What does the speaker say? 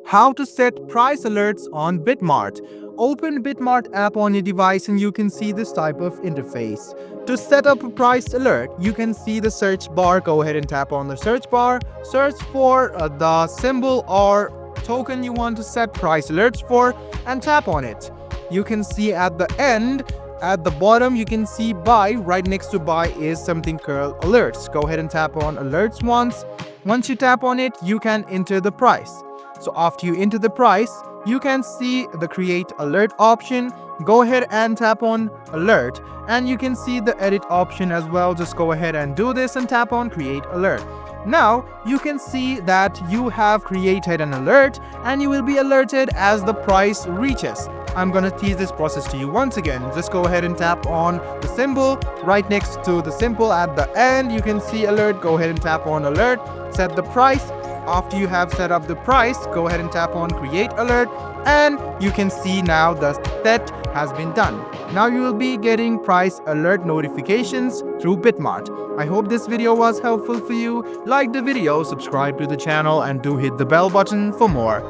How to set price alerts on BitMart. Open BitMart app on your device and you can see this type of interface. To set up a price alert, you can see the search bar. Go ahead and tap on the search bar. Search for the symbol or token you want to set price alerts for and tap on it. You can see at the end, at the bottom, you can see buy. Right next to buy is something called alerts. Go ahead and tap on alerts once. Once you tap on it, you can enter the price. So after you enter the price, you can see the create alert option. Go ahead and tap on alert and you can see the edit option as well. Just go ahead and do this and tap on create alert. Now you can see that you have created an alert and you will be alerted as the price reaches. I'm gonna tease this process to you once again. Just go ahead and tap on the symbol right next to the symbol at the end. You can see alert. Go ahead and tap on alert. Set the price. After you have set up the price, go ahead and tap on create alert and you can see now the set has been done. Now you will be getting price alert notifications through BitMart. I hope this video was helpful for you. Like the video, subscribe to the channel and do hit the bell button for more.